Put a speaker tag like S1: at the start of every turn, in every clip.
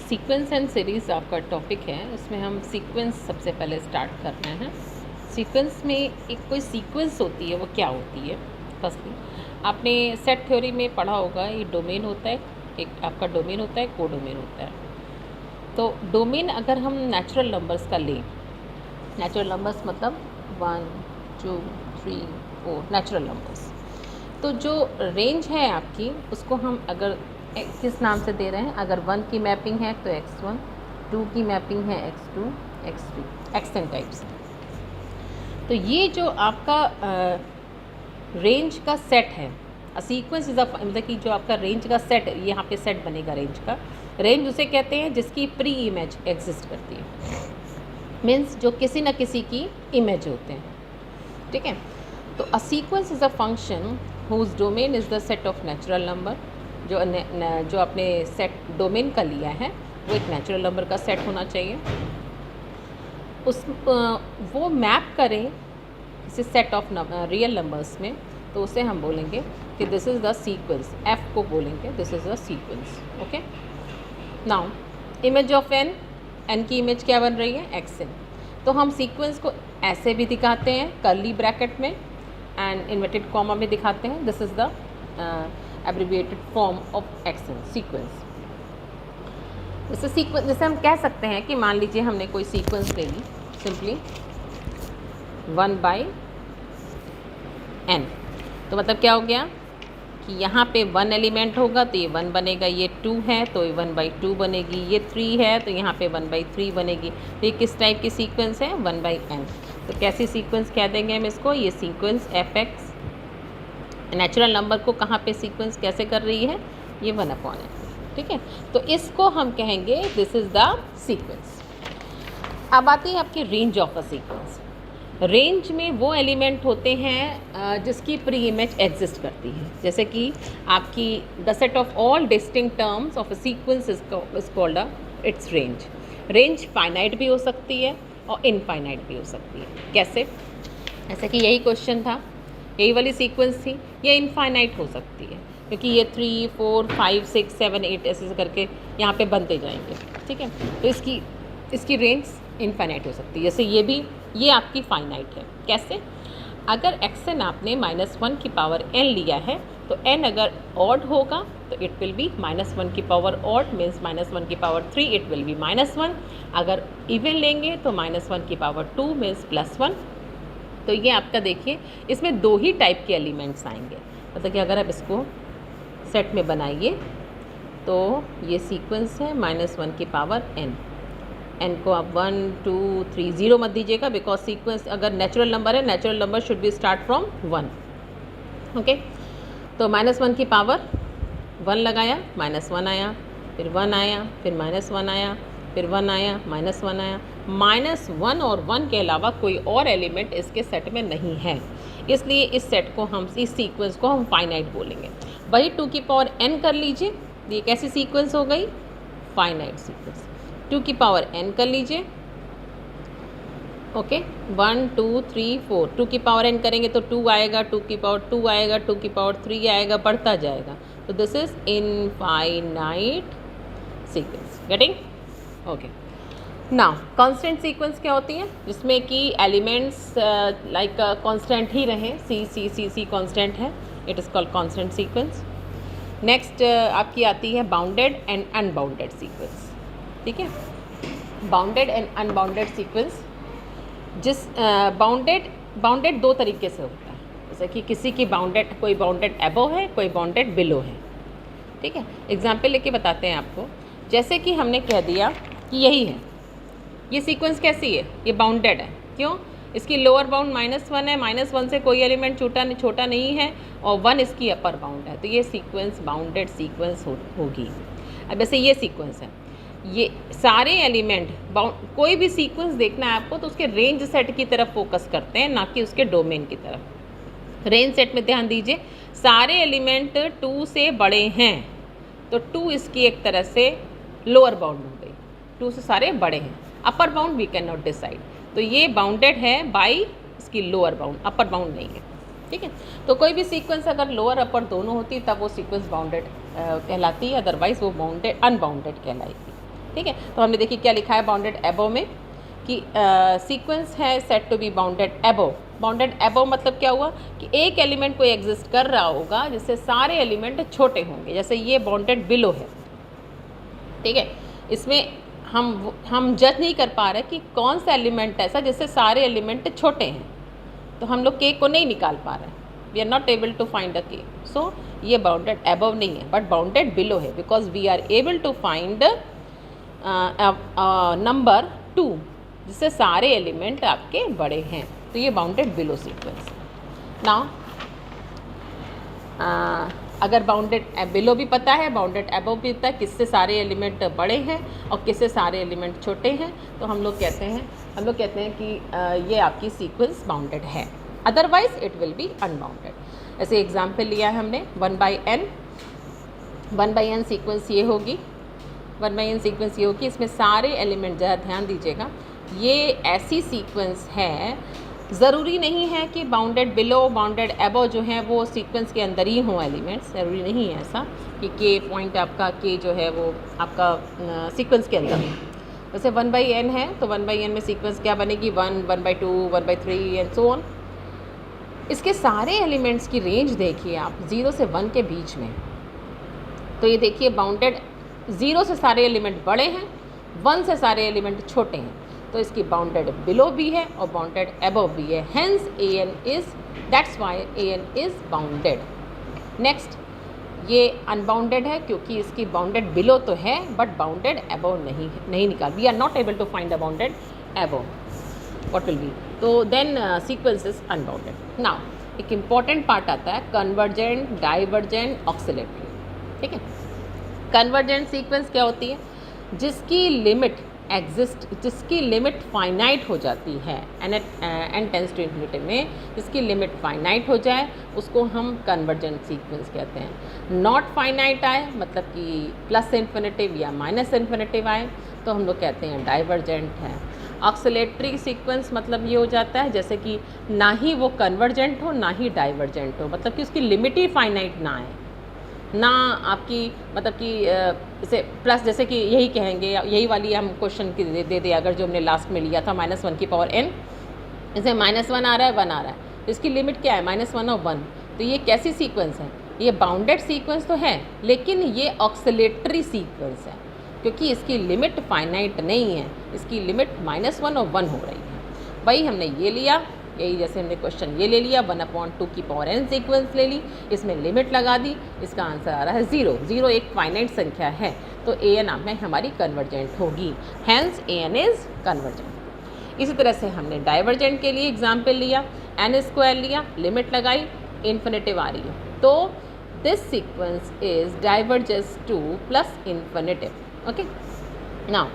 S1: Sequence and series आपका topic है। इसमें हम सीक्वेंस सबसे पहले स्टार्ट कर रहे हैं। सीक्वेंस में एक कोई सीक्वेंस होती है, वो क्या होती है? फर्स्टली आपने सेट थ्योरी में पढ़ा होगा, ये डोमेन होता है, एक आपका डोमेन होता है, कोडोमेन होता है। तो डोमेन अगर हम नेचुरल नंबर्स का लें, नेचुरल नंबर्स मतलब 1 2 3 4 नेचुरल नंबर्स, तो जो रेंज है आपकी उसको हम अगर किस नाम से दे रहे हैं? अगर 1 की मैपिंग है तो x1, 2 की मैपिंग है x2, x3, xn टाइप्स। तो ये जो आपका रेंज का सेट है, सीक्वेंस इज मतलब कि जो आपका रेंज का सेट, यहाँ पे सेट बनेगा रेंज का। रेंज उसे कहते हैं जिसकी प्री इमेज एग्जिस्ट करती है, मीन्स जो किसी न किसी की इमेज होते हैं, ठीक है। तो a sequence is a function whose domain is the set of natural number. जो आपने सेट डोमेन का लिया है वो एक नेचुरल नंबर का सेट होना चाहिए। वो मैप करें किसी सेट ऑफ रियल नंबर्स में, तो उसे हम बोलेंगे कि this is the sequence. F को बोलेंगे this is the sequence. Okay, now image of N, N की इमेज क्या बन रही है? X N. तो हम सीक्वेंस को ऐसे भी दिखाते हैं, कर्ली ब्रैकेट में एंड इन्वर्टेड कॉमा में दिखाते हैं। This is the abbreviated form of X n sequence. जैसे हम कह सकते हैं कि मान लीजिए हमने कोई सीक्वेंस ले ली, सिंपली 1/n। तो मतलब क्या हो गया कि यहाँ पे 1 एलिमेंट होगा तो ये 1 बनेगा, ये 2 है तो ये 1/2 बनेगी, ये 3 है तो यहाँ पे 1/3 बनेगी। तो ये किस टाइप की सीक्वेंस है? 1/n। तो कैसी सीक्वेंस कह देंगे हम इसको? ये सीक्वेंस fx नेचुरल नंबर को कहाँ पे सीक्वेंस कैसे कर रही है? ये 1/n, ठीक है। तो इसको हम कहेंगे दिस इज़ द सीक्वेंस। अब आती है आपकी range of a sequence. Range में वो एलिमेंट होते हैं जिसकी प्री इमेज एग्जिस्ट करती है। जैसे कि आपकी the set of all distinct terms of a sequence is called its range. Range finite भी हो सकती है और इनफाइनाइट भी हो सकती है। कैसे? ऐसे कि यही क्वेश्चन था, यही वाली सीक्वेंस थी, ये इनफाइनाइट हो सकती है क्योंकि ये 3 4 5 6 7 8 ऐसे करके यहाँ पे बनते जाएंगे, ठीक है। तो इसकी रेंज इनफाइनाइट हो सकती है। जैसे ये आपकी फाइनाइट है। कैसे? अगर xn आपने -1 की पावर n लिया है तो n अगर ऑड होगा तो इट विल बी -1 की पावर ऑड, मीन्स -1 की पावर 3 इट विल बी -1। अगर इवन लेंगे तो -1 की पावर 2 मीन्स +1। तो ये आपका देखिए, इसमें 2 ही टाइप के एलिमेंट्स आएंगे। मतलब कि अगर आप इसको सेट में बनाइए तो ये सीक्वेंस है -1 की पावर n। n को आप 1 2 3 0 मत दीजिएगा, बिकॉज सीक्वेंस अगर नेचुरल नंबर है, natural number should be start from 1। Okay, तो -1 की पावर 1 लगाया, -1 आया, फिर 1 आया, फिर -1 आया, फिर 1 आया, -1 आया। -1 और 1 के अलावा कोई और एलिमेंट इसके सेट में नहीं है, इसलिए इस सेट को हम, इस सीक्वेंस को हम फाइनाइट बोलेंगे। वही 2 की पावर n कर लीजिए, ये कैसी सीक्वेंस हो गई? Finite sequence. 2 की पावर n कर लीजिए, ओके, 1 2 3 4। 2 की पावर n करेंगे तो 2 आएगा, 2 की पावर 2 आएगा, 2 की पावर 3 आएगा, बढ़ता जाएगा। तो this is infinite sequence. Getting? Okay, now constant sequence क्या होती है? जिसमें कि एलिमेंट्स लाइक कांस्टेंट ही रहें, सी कांस्टेंट है, it is called constant sequence. Next आपकी आती है बाउंडेड एंड अनबाउंडेड सीक्वेंस, ठीक है। बाउंडेड एंड अनबाउंडेड सीक्वेंस, जिस बाउंडेड 2 तरीके से होता है। जैसे कि किसी की बाउंडेड, कोई बाउंडेड अबव है, कोई बाउंडेड बिलो है, ठीक है। एग्जाम्पल लेके बताते हैं आपको। जैसे कि हमने कह दिया कि यही है, ये सीक्वेंस कैसी है? ये बाउंडेड है। क्यों? इसकी लोअर बाउंड -1 है, -1 से कोई एलिमेंट छोटा नहीं है, और 1 इसकी अपर बाउंड है, तो ये सीक्वेंस बाउंडेड सीक्वेंस होगी। अब जैसे ये सीक्वेंस है, ये सारे एलिमेंट कोई भी सीक्वेंस देखना है आपको तो उसके रेंज सेट की तरफ फोकस करते हैं, ना कि उसके डोमेन की तरफ। रेंज सेट में ध्यान दीजिए, सारे एलिमेंट 2 से बड़े हैं तो 2 इसकी एक तरह से लोअर बाउंड हो गई, 2 से सारे बड़े हैं। Upper bound we can not decide, तो ये बाउंडेड है बाई इसकी लोअर बाउंड, अपर बाउंड नहीं है, ठीक है। तो कोई भी सीक्वेंस अगर लोअर अपर दोनों होती तब वो सीक्वेंस बाउंडेड कहलाती है, अदरवाइज वो बाउंडेड अनबाउंडेड कहलाएगी। ठीक है। तो हमने देखिए क्या लिखा है बाउंडेड एबव में कि सीक्वेंस है set to be bounded above. Bounded above मतलब क्या हुआ कि एक एलिमेंट कोई एग्जिस्ट कर रहा होगा जिससे सारे एलिमेंट छोटे होंगे, जैसे ये बाउंडेड बिलो है, ठीक है। इसमें हम जज नहीं कर पा रहे कि कौन सा एलिमेंट ऐसा जिससे सारे एलिमेंट छोटे हैं, तो हम लोग के को नहीं निकाल पा रहे हैं, we are not able to find a K. So ये बाउंडेड एबव नहीं है बट बाउंडेड बिलो है, because we are able to find number 2 जिससे सारे एलिमेंट आपके बड़े हैं, तो ये बाउंडेड बिलो सीक्वेंस। नाउ अगर बाउंडेड बिलो भी पता है, बाउंडेड एबव भी पता है किससे सारे एलिमेंट बड़े हैं और किससे सारे एलिमेंट छोटे हैं, तो हम लोग कहते हैं कि ये आपकी सीक्वेंस बाउंडेड है, otherwise it will be unbounded. ऐसे एग्जाम्पल लिया है हमने 1/n। 1/n सीक्वेंस ये होगी, 1/n सीक्वेंस ये होगी, इसमें सारे एलिमेंट, ज़रा ध्यान दीजिएगा, ये ऐसी सीक्वेंस है, ज़रूरी नहीं है कि बाउंडेड बिलो बाउंडेड एबव जो है वो सीक्वेंस के अंदर ही हों एलिमेंट्स, ज़रूरी नहीं है ऐसा कि के पॉइंट आपका के जो है वो आपका सीक्वेंस के अंदर है। जैसे 1/n है तो 1/n में सीक्वेंस क्या बनेगी, 1, 1/2, 1/3 एंड सो ऑन। इसके सारे एलिमेंट्स की रेंज देखिए आप 0 से 1 के बीच में, तो ये देखिए बाउंडेड 0 से सारे एलिमेंट बड़े हैं, 1 से सारे एलिमेंट छोटे हैं, तो इसकी बाउंडेड बिलो भी है और बाउंडेड एबव भी है, hence an is, that's why an is bounded. Next ये अनबाउंडेड है क्योंकि इसकी बाउंडेड बिलो तो है बट बाउंडेड एबव नहीं निकाल, we are not able to find a bounded above, what will be, तो then sequence is unbounded. Now एक इम्पॉर्टेंट पार्ट आता है कन्वर्जेंट, डाइवर्जेंट, ऑक्सिलेटरी, ठीक है। कन्वर्जेंट सीक्वेंस क्या होती है, जिसकी लिमिट एग्जिस्ट, जिसकी लिमिट फाइनाइट हो जाती है, n टेंस टू इन्फिनिटी में जिसकी लिमिट फाइनाइट हो जाए उसको हम कन्वर्जेंट सीक्वेंस कहते हैं। नॉट फाइनाइट आए मतलब कि प्लस इन्फिनिटिव या माइनस इन्फिनिटिव आए तो हम लोग कहते हैं डाइवर्जेंट है। ऑक्सिलेटरी सीक्वेंस मतलब ये हो जाता है जैसे कि ना ही वो कन्वर्जेंट हो ना ही डाइवर्जेंट हो, मतलब कि उसकी लिमिट ही फाइनाइट ना आए, ना आपकी मतलब कि जैसे प्लस, जैसे कि यही कहेंगे, यही वाली हम क्वेश्चन की दे दे अगर जो हमने लास्ट में लिया था -1 की पावर n, जैसे -1 आ रहा है 1 आ रहा है, तो इसकी लिमिट क्या है -1 और 1, तो ये कैसी सीक्वेंस है, ये बाउंडेड सीक्वेंस तो है लेकिन ये ऑक्सिलेटरी सीक्वेंस है क्योंकि इसकी लिमिट फाइनाइट नहीं है, इसकी लिमिट -1 और 1 हो रही है। वही हमने ये लिया, यही जैसे हमने क्वेश्चन ये ले लिया 1/2 की पावर n सीक्वेंस ले ली, इसमें लिमिट लगा दी, इसका आंसर आ रहा है 0। 0 एक फाइनाइट संख्या है तो an में हमारी कन्वर्जेंट होगी, हैंस an इज कन्वर्जेंट। इसी तरह से हमने डाइवर्जेंट के लिए एग्जाम्पल लिया, n² लिया, लिमिट लगाई, इन्फिनिटिव आ रही है, तो this sequence is divergence two plus infinitive, okay. Now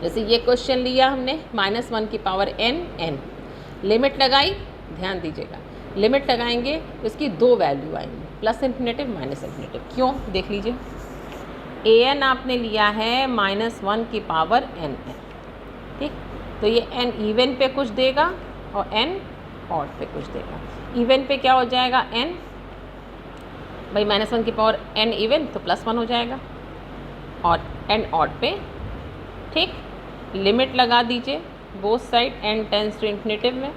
S1: जैसे ये क्वेश्चन लिया हमने -1 की पावर n, लिमिट लगाई, ध्यान दीजिएगा, लिमिट लगाएंगे तो इसकी 2 वैल्यू आएंगी, प्लस इन्फिनिटिव माइनस इन्फिनिटिव। क्यों, देख लीजिए, an आपने लिया है -1 की पावर n है, ठीक, तो ये n इवन पे कुछ देगा और n ऑड पे कुछ देगा। इवन पे क्या हो जाएगा n, भाई -1 की पावर n इवन तो +1 हो जाएगा, और n ऑड पे, ठीक, लिमिट लगा दीजिए both side n tends to infinitive में,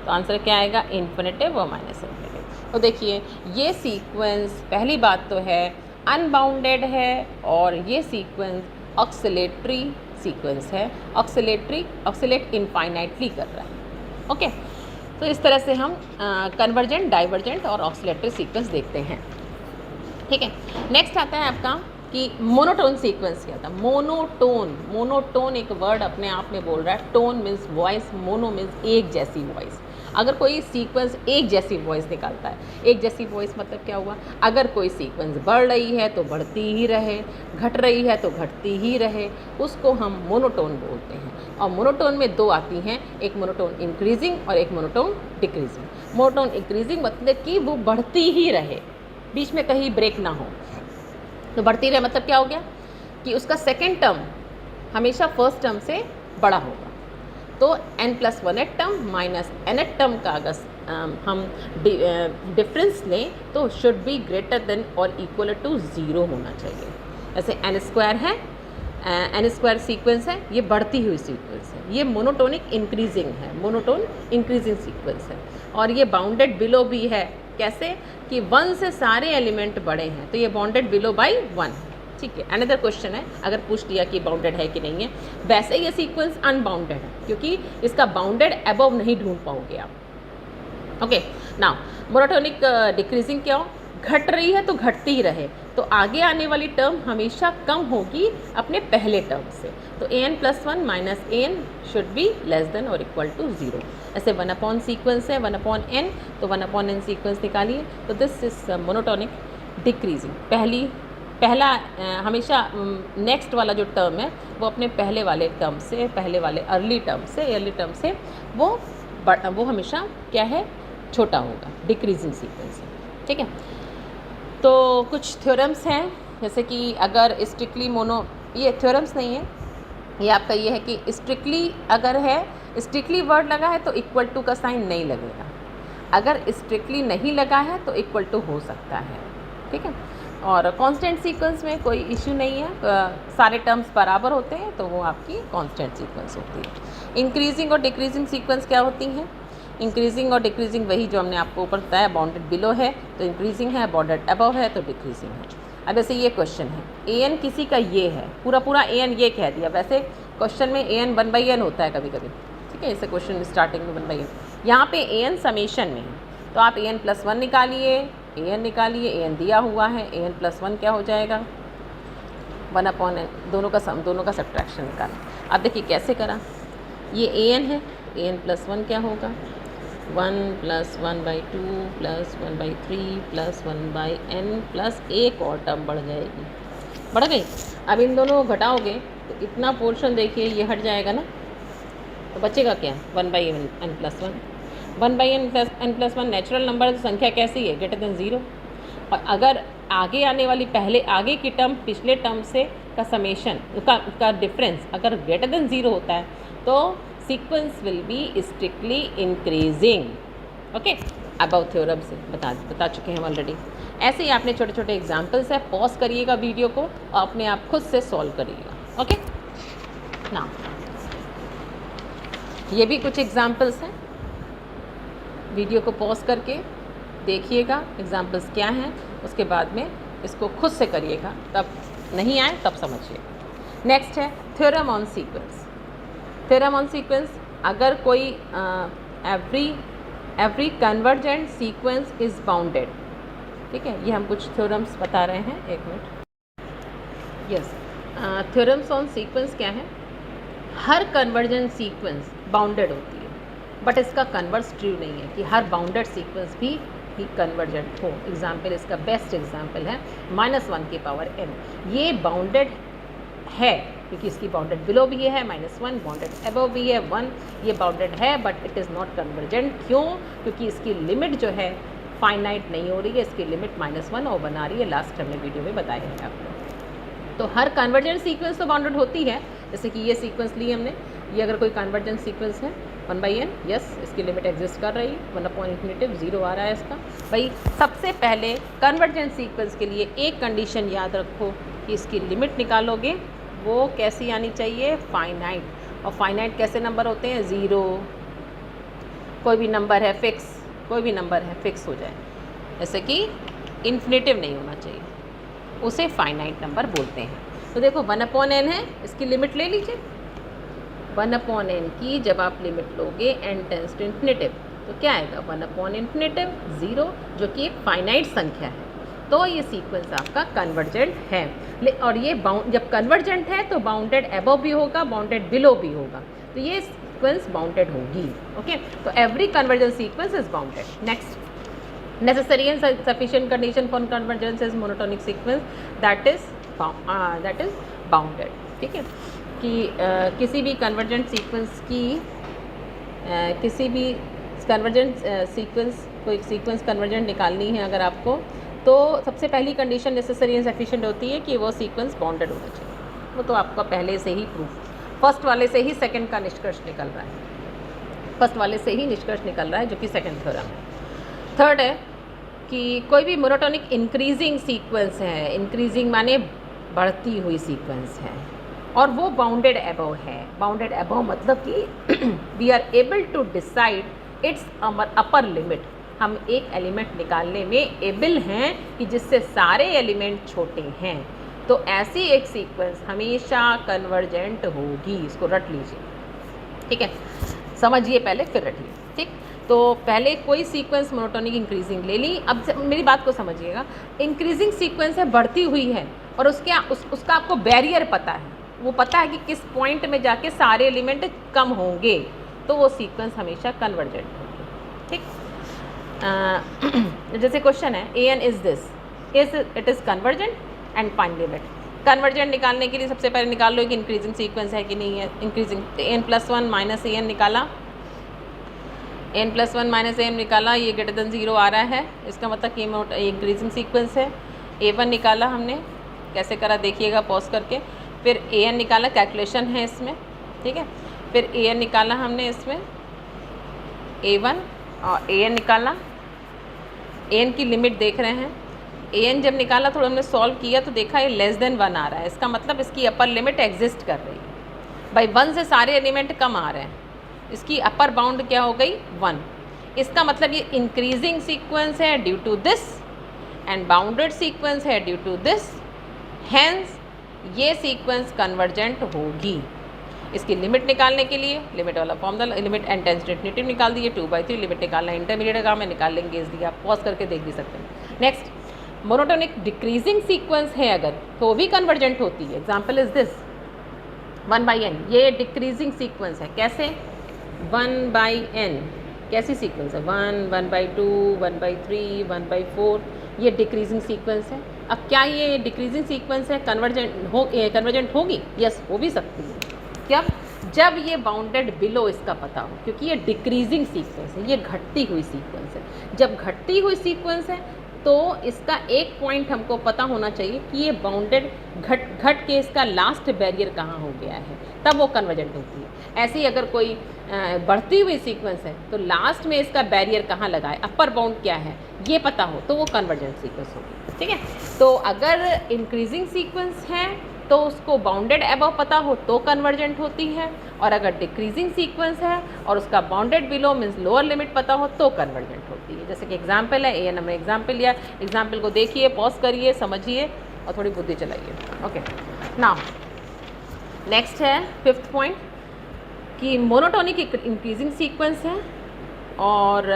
S1: तो आंसर क्या आएगा, इन्फिनिटिव और माइनस इन्फिनिटिव। तो देखिए ये सीक्वेंस पहली बात तो है अनबाउंडेड है और ये सीक्वेंस ऑक्सिलेटरी सीक्वेंस है, ऑक्सिलेट इनफाइनाइटली कर रहा है, ओके। तो इस तरह से हम कन्वर्जेंट, डाइवर्जेंट और ऑक्सिलेटरी सीक्वेंस देखते हैं, ठीक है। नेक्स्ट आता है आपका कि मोनोटोन सीक्वेंस क्या था। मोनोटोन एक वर्ड अपने आप में बोल रहा है, tone means voice, mono means एक जैसी वॉइस। अगर कोई सीक्वेंस एक जैसी वॉइस निकालता है, एक जैसी वॉइस मतलब क्या हुआ, अगर कोई सीक्वेंस बढ़ रही है तो बढ़ती ही रहे, घट रही है तो घटती ही रहे, उसको हम मोनोटोन बोलते हैं। और मोनोटोन में 2 आती हैं, एक मोनोटोन इंक्रीजिंग और एक मोनोटोन डिक्रीजिंग। मोनोटोन इंक्रीजिंग मतलब कि वो बढ़ती ही रहे, बीच में कहीं ब्रेक ना हो, तो बढ़ती रहे मतलब क्या हो गया कि उसका सेकेंड टर्म हमेशा फर्स्ट टर्म से बड़ा होगा। तो n+1th term minus nth term का अगर हम डिफरेंस लें तो शुड बी ग्रेटर देन और इक्वल टू 0 होना चाहिए। जैसे n² है एन स्क्वायर सीक्वेंस है, ये बढ़ती हुई सीक्वेंस है, ये मोनोटोनिक इंक्रीजिंग है, मोनोटोन इंक्रीजिंग सीक्वेंस है। और ये बाउंडेड बिलो भी है, कैसे कि 1 से सारे एलिमेंट बड़े हैं, तो ये बाउंडेड बिलो बाय 1। ठीक है, अनदर क्वेश्चन है, अगर पूछ दिया कि बाउंडेड है कि नहीं है। वैसे ये सीक्वेंस अनबाउंडेड है, क्योंकि इसका बाउंडेड अबव नहीं ढूंढ पाओगे आप। ओके, नाउ मोनोटोनिक डिक्रीजिंग क्या हो, घट रही है तो घटती ही रहे, तो आगे आने वाली टर्म हमेशा कम होगी अपने पहले टर्म से। तो an+1 minus an should be less than और इक्वल टू 0। ऐसे 1/n सीक्वेंस है, 1/n, तो 1/n सीक्वेंस निकालिए। तो दिस इज मोनोटोनिक डिक्रीजिंग। पहला हमेशा नेक्स्ट वाला जो टर्म है वो अपने पहले वाले टर्म से, पहले वाले अर्ली टर्म से वो हमेशा क्या है, छोटा होगा, डिक्रीजिंग सीक्वेंस है। ठीक है, तो कुछ थ्योरम्स हैं, जैसे कि अगर स्ट्रिक्टली ये थ्योरम्स नहीं है, ये आपका ये है कि स्ट्रिक्टली अगर है, स्ट्रिक्टली वर्ड लगा है तो इक्वल टू का साइन नहीं लगेगा, अगर स्ट्रिक्टली नहीं लगा है तो इक्वल टू हो सकता है। ठीक है, और कांस्टेंट सीक्वेंस में कोई इश्यू नहीं है, सारे टर्म्स बराबर होते हैं तो वो आपकी कांस्टेंट सीक्वेंस होती है। इंक्रीजिंग और डिक्रीजिंग सीक्वेंस क्या होती हैं, इंक्रीजिंग और डिक्रीजिंग वही जो हमने आपको ऊपर बताया, बाउंडेड बिलो है तो इंक्रीजिंग है, बाउंडेड अबव है तो डिक्रीजिंग है। अब ऐसे ये क्वेश्चन है, an किसी का ये है, पूरा an ये कह दिया, वैसे क्वेश्चन में an 1/n होता है कभी कभी। ठीक है, ऐसे क्वेश्चन स्टार्टिंग में 1/n, यहाँ पे an समेशन में है, तो आप an+1 निकालिए, an दिया हुआ है, an+1 क्या हो जाएगा, 1/n, दोनों का सब्ट्रैक्शन निकालें। अब देखिए कैसे करा, ये an है, an+1 क्या होगा, 1 + 1/2 + 1/3 + 1/n प्लस एक और टर्म बढ़ जाएगी, बढ़ गई। अब इन दोनों को घटाओगे तो इतना पोर्शन देखिए ये हट जाएगा ना, तो बचेगा क्या, 1/n+1। 1/n+1 नेचुरल नंबर, तो संख्या कैसी है, ग्रेटर देन 0। और अगर आगे आने वाली आगे की टर्म पिछले टर्म से का समेशन का डिफरेंस अगर ग्रेटर देन 0 होता है तो sequence will be strictly increasing. Okay, above theorem से बता चुके हैं हम ऑलरेडी। ऐसे ही आपने छोटे छोटे एग्जाम्पल्स है, पॉज करिएगा वीडियो को और अपने आप खुद से सॉल्व करिएगा। ओके, ना ये भी कुछ एग्जाम्पल्स हैं, वीडियो को पॉज करके देखिएगा एग्जाम्पल्स क्या हैं, उसके बाद में इसको खुद से करिएगा, तब नहीं आए तब समझिएगा। नेक्स्ट है theorem on sequence. Theorem on sequence, अगर कोई every convergent sequence is bounded. ठीक है, ये हम कुछ थ्योरम्स बता रहे हैं, एक minute. Yes, theorems on sequence क्या है, हर कन्वर्जेंट सीक्वेंस बाउंडेड होती है, बट इसका कन्वर्स ट्रू नहीं है कि हर बाउंडेड सीक्वेंस भी कन्वर्जेंट हो। एग्जाम्पल, इसका बेस्ट एग्जाम्पल है -1n, ये बाउंडेड है क्योंकि इसकी बाउंडेड बिलो भी है -1, बाउंडेड अबव भी है 1, ये बाउंडेड है but it is not convergent. क्यों, क्योंकि इसकी लिमिट जो है फाइनाइट नहीं हो रही है, इसकी लिमिट -1 और बना रही है, लास्ट हमने वीडियो में बताया है आपको। तो हर कन्वर्जेंट सीक्वेंस तो बाउंडेड होती है, जैसे कि ये सीक्वेंस ली हमने, ये अगर कोई कन्वर्जेंट सीक्वेंस है 1/n, यस इसकी लिमिट एग्जिस्ट कर रही है, 1/0 आ रहा है इसका। भाई सबसे पहले कन्वर्जेंट सीक्वेंस के लिए एक कंडीशन याद रखो कि इसकी लिमिट निकालोगे वो कैसी आनी चाहिए, फाइनाइट। और फाइनाइट कैसे नंबर होते हैं, 0, कोई भी नंबर है फिक्स, कोई भी नंबर है फिक्स हो जाए, जैसे कि इन्फिनेटिव नहीं होना चाहिए, उसे फाइनाइट नंबर बोलते हैं। तो देखो 1/n है, इसकी लिमिट ले लीजिए, 1/n की जब आप लिमिट लोगे n टेंस टू इन्फिनेटिव तो क्या आएगा, 1/∞ 0, जो कि एक फाइनाइट संख्या है। तो ये सीक्वेंस आपका कन्वर्जेंट है। और ये जब कन्वर्जेंट है तो बाउंडेड अबव भी होगा, बाउंडेड बिलो भी होगा, तो ये सीक्वेंस बाउंडेड होगी। ओके, तो every convergent sequence is bounded. Next, necessary and sufficient condition for convergence is monotonic sequence that is bounded। ठीक है, कि किसी भी कन्वर्जेंट सीक्वेंस की किसी भी कन्वर्जेंट सीक्वेंस, कोई सीक्वेंस कन्वर्जेंट निकालनी है अगर आपको, तो सबसे पहली कंडीशन नेसेसरी एंड सफिशिएंट होती है कि वो सीक्वेंस बाउंडेड होना चाहिए। वो तो आपका पहले से ही प्रूफ, फर्स्ट वाले से ही सेकंड का निष्कर्ष निकल रहा है, फर्स्ट वाले से ही निष्कर्ष निकल रहा है, जो कि सेकंड थ्योरम है। थर्ड है कि कोई भी मोनोटोनिक इंक्रीजिंग सीक्वेंस है, इंक्रीजिंग माने बढ़ती हुई सीक्वेंस है, और वो बाउंडेड एबव है। बाउंडेड एबव मतलब कि we are able to decide its upper limit, हम एक एलिमेंट निकालने में एबल हैं कि जिससे सारे एलिमेंट छोटे हैं। तो ऐसी एक सीक्वेंस हमेशा कन्वर्जेंट होगी, इसको रट लीजिए, ठीक है, समझिए पहले फिर रटिए, ठीक। तो पहले कोई सीक्वेंस मोनोटोनिक इंक्रीजिंग ले ली। अब मेरी बात को समझिएगा, इंक्रीजिंग सीक्वेंस है, बढ़ती हुई है, और उसका आपको बैरियर पता है, वो पता है कि किस पॉइंट में जाके सारे एलिमेंट कम होंगे, तो वो सीक्वेंस हमेशा कन्वर्जेंट होगी, ठीक। जैसे क्वेश्चन है an is this, it is convergent and find limit. Convergent निकालने के लिए सबसे पहले निकाल लो कि इंक्रीजिंग सीक्वेंस है कि नहीं है। इंक्रीजिंग n+1 माइनस an निकाला, n+1 माइनस an निकाला, ये ग्रेटर देन 0 आ रहा है, इसका मतलब कि ये इंक्रीजिंग सीक्वेंस है। a1 निकाला हमने, कैसे करा देखिएगा पॉज करके, फिर an निकाला, कैलकुलेशन है इसमें, ठीक है। फिर an निकाला हमने इसमें, a1 और an निकाला, an की लिमिट देख रहे हैं, an जब निकाला थोड़ा हमने सॉल्व किया तो देखा ये लेस देन 1 आ रहा है, इसका मतलब इसकी अपर लिमिट एग्जिस्ट कर रही है। भाई 1 से सारे एलिमेंट कम आ रहे हैं, इसकी अपर बाउंड क्या हो गई 1, इसका मतलब ये इंक्रीजिंग सीक्वेंस है due to this and bounded sequence है ड्यू टू दिस, हैंस ये सीक्वेंस कन्वर्जेंट होगी। इसकी लिमिट निकालने के लिए लिमिट वाला formula, limit N tends to infinity निकाल दिए, 2/3 लिमिट निकालना इंटरमीडिएट का मैं निकाल लेंगे, इसलिए आप पॉज करके देख भी सकते हैं। नेक्स्ट, मोनोटोनिक डिक्रीजिंग सीक्वेंस है अगर तो भी कन्वर्जेंट होती है। एग्जाम्पल इज दिस 1/n, ये डिक्रीजिंग सीक्वेंस है, कैसे 1/n कैसी सीक्वेंस है, 1, 1/2, 1/3, 1/4, ये डिक्रीजिंग सीक्वेंस है। अब क्या ये डिक्रीजिंग सीक्वेंस है कन्वर्जेंट होगी? यस, हो भी सकती है। क्या? जब ये बाउंडेड बिलो इसका पता हो, क्योंकि ये डिक्रीजिंग सीक्वेंस है, ये घटती हुई सीक्वेंस है। जब घटती हुई सीक्वेंस है तो इसका एक पॉइंट हमको पता होना चाहिए कि ये बाउंडेड घट के इसका लास्ट बैरियर कहाँ हो गया है, तब वो कन्वर्जेंट होती है। ऐसे ही अगर कोई बढ़ती हुई सीक्वेंस है तो लास्ट में इसका बैरियर कहाँ लगा है, अपर बाउंड क्या है, ये पता हो तो वो कन्वर्जेंट सीक्वेंस होगी, ठीक है। तो अगर इंक्रीजिंग सीक्वेंस है तो उसको बाउंडेड एबव पता हो तो कन्वर्जेंट होती है, और अगर डिक्रीजिंग सीक्वेंस है और उसका bounded below means lower limit पता हो तो कन्वर्जेंट होती है। जैसे कि एग्जाम्पल है, ए हमने एग्जाम्पल लिया, एग्जाम्पल को देखिए, पॉज करिए, समझिए और थोड़ी बुद्धि चलाइए। ओके, नाउ नेक्स्ट है 5th पॉइंट कि मोनोटोनिक इंक्रीजिंग सीक्वेंस है और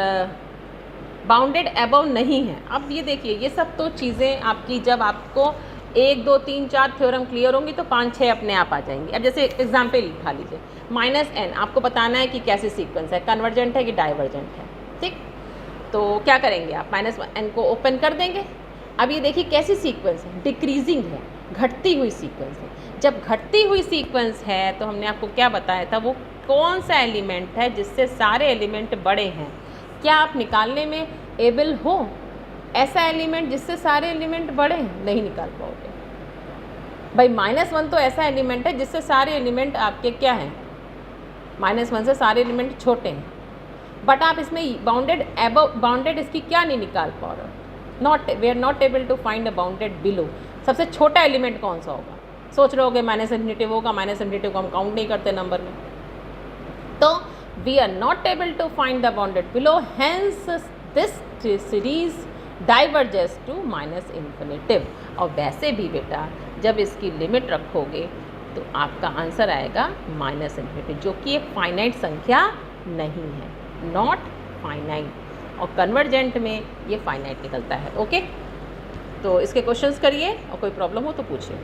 S1: बाउंडेड एबव नहीं है। अब ये देखिए, ये सब तो चीज़ें आपकी जब आपको 1, 2, 3, 4 थ्योरम क्लियर होंगी तो 5, 6 अपने आप आ जाएंगी। अब जैसे एग्जाम्पल उठा लीजिए, -n आपको बताना है कि कैसी सीक्वेंस है, कन्वर्जेंट है कि डाइवर्जेंट है, ठीक। तो क्या करेंगे आप, -n को ओपन कर देंगे। अब ये देखिए कैसी सीक्वेंस है, डिक्रीजिंग है, घटती हुई सीक्वेंस है। जब घटती हुई सीक्वेंस है तो हमने आपको क्या बताया था, वो कौन सा एलिमेंट है जिससे सारे एलिमेंट बड़े हैं। क्या आप निकालने में एबल हो ऐसा एलिमेंट जिससे सारे एलिमेंट बड़े हैं? नहीं निकाल पाओगे भाई। -1 तो ऐसा एलिमेंट है जिससे सारे एलिमेंट आपके क्या हैं, -1 से सारे एलिमेंट छोटे हैं, बट आप इसमें बाउंडेड इसकी क्या नहीं निकाल पा रहे, we are not able to find a bounded below. सबसे छोटा एलिमेंट कौन सा होगा? सोच रहे होगे -∞ होगा, -∞ को हम काउंट नहीं करते नंबर में, तो we are not able to find the bounded below, hence this series diverges to -∞। और वैसे भी बेटा जब इसकी लिमिट रखोगे तो आपका आंसर आएगा -∞, जो कि एक फाइनाइट संख्या नहीं है, नॉट फाइनाइट, और कन्वर्जेंट में ये फाइनाइट निकलता है। ओके, तो इसके क्वेश्चंस करिए और कोई प्रॉब्लम हो तो पूछिए।